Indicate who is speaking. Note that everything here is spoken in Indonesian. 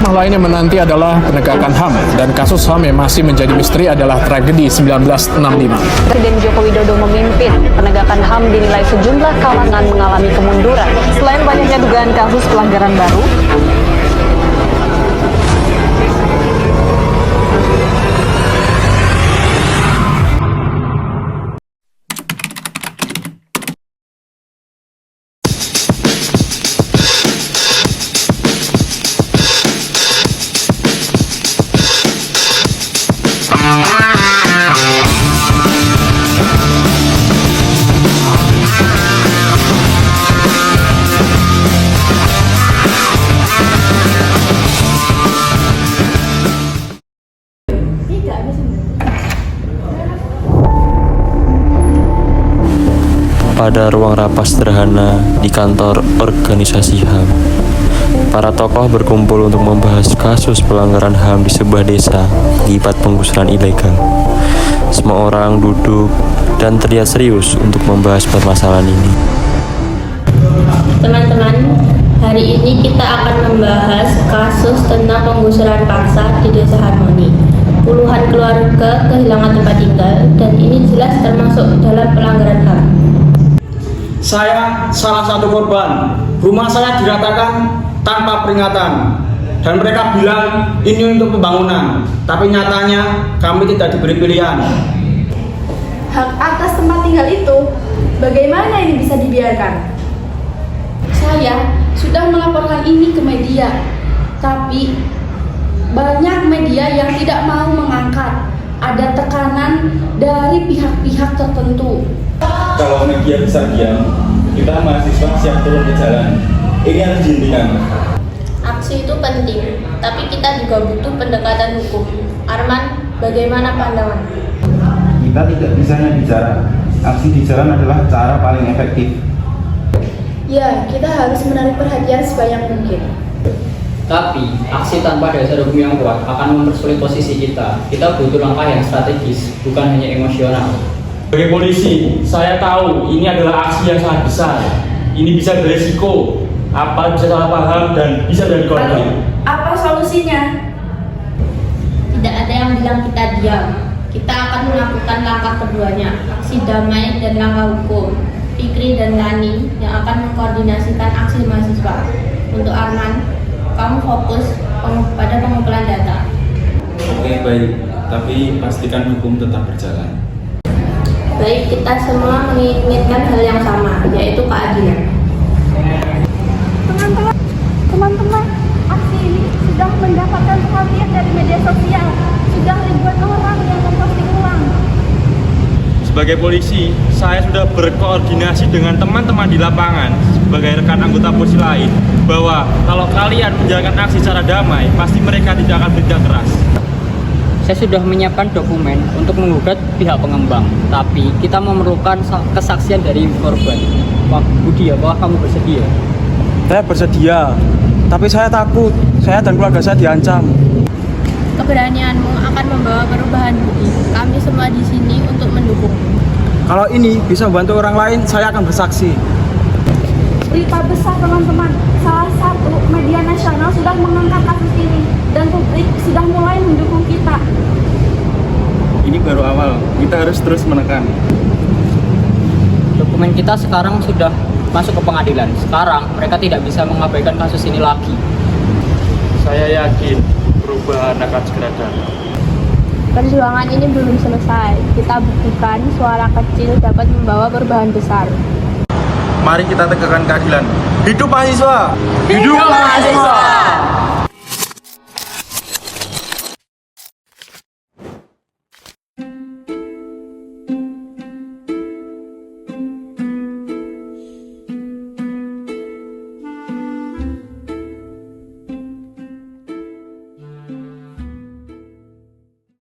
Speaker 1: hikmah lain yang menanti adalah penegakan HAM, dan kasus HAM yang masih menjadi misteri adalah tragedi 1965.
Speaker 2: Presiden Joko Widodo memimpin, penegakan HAM dinilai sejumlah kalangan mengalami kemunduran. Selain banyaknya dugaan kasus pelanggaran baru,
Speaker 3: Pada ruang rapat sederhana di kantor organisasi HAM, para tokoh berkumpul untuk membahas kasus pelanggaran HAM di sebuah desa akibat penggusuran ilegal. Semua orang duduk dan terlihat serius untuk membahas permasalahan ini.
Speaker 4: Teman-teman, hari ini kita akan membahas kasus tentang penggusuran paksa di Desa Harmoni. Puluhan keluarga kehilangan tempat tinggal dan ini jelas termasuk dalam pelanggaran HAM.
Speaker 5: Saya salah satu korban. Rumah saya diratakan tanpa peringatan. Dan mereka bilang ini untuk pembangunan. Tapi nyatanya kami tidak diberi pilihan.
Speaker 6: Hak atas tempat tinggal itu, bagaimana ini bisa dibiarkan? Saya sudah melaporkan ini ke media, tapi banyak media yang tidak mau mengangkat. Ada tekanan dari pihak-pihak tertentu.
Speaker 7: Kalau media bisa diam, kita mahasiswa siap turun ke jalan. Ini harus dihentikan.
Speaker 4: Aksi itu penting, tapi kita juga butuh pendekatan hukum. Arman, bagaimana pandangan?
Speaker 7: Kita tidak bisa hanya bicara. Aksi di jalan adalah cara paling efektif.
Speaker 6: Ya, kita harus menarik perhatian sebanyak mungkin.
Speaker 8: Tapi, aksi tanpa dasar hukum yang kuat akan mempersulit posisi kita. Kita butuh langkah yang strategis, bukan hanya emosional.
Speaker 9: Sebagai polisi, saya tahu ini adalah aksi yang sangat besar. Ini bisa beresiko, bisa salah paham dan bisa dari korban.
Speaker 6: Apa solusinya?
Speaker 4: Tidak ada yang bilang kita diam. Kita akan melakukan langkah keduanya, aksi damai dan langkah hukum. Fikri dan Lani yang akan mengkoordinasikan aksi mahasiswa. Untuk Arman, kamu fokus pada pengumpulan data.
Speaker 7: Oke, baik. Tapi pastikan hukum tetap berjalan.
Speaker 4: Baik, kita semua menginginkan hal yang sama, yaitu keadilan.
Speaker 6: Teman-teman, aksi ini sudah mendapatkan perhatian dari media sosial. Sudah ribuan orang yang memposting ulang.
Speaker 9: Sebagai polisi, saya sudah berkoordinasi dengan teman-teman di lapangan sebagai rekan anggota polisi lain bahwa kalau kalian menjalankan aksi secara damai, pasti mereka tidak akan bertindak keras.
Speaker 8: Saya sudah menyiapkan dokumen untuk menggugat pihak pengembang, tapi kita memerlukan kesaksian dari korban. Pak Budi, apakah kamu bersedia?
Speaker 5: Saya bersedia, tapi saya takut. Saya dan keluarga saya diancam.
Speaker 4: Keberanianmu akan membawa perubahan, Budi. Kami semua di sini untuk mendukung.
Speaker 5: Kalau ini bisa membantu orang lain, saya akan bersaksi.
Speaker 6: Berita besar teman-teman, salah satu media nasional sudah mengangkat kasus ini dan publik sudah mulai mendukung kita.
Speaker 7: Ini baru awal, kita harus terus menekan.
Speaker 8: Dokumen kita sekarang sudah masuk ke pengadilan. Sekarang mereka tidak bisa mengabaikan kasus ini lagi.
Speaker 9: Saya yakin perubahan akan segera datang.
Speaker 4: Perjuangan ini belum selesai. Kita buktikan suara kecil dapat membawa perubahan besar.
Speaker 7: Mari kita tegakkan keadilan. Hidup mahasiswa!
Speaker 6: Hidup mahasiswa!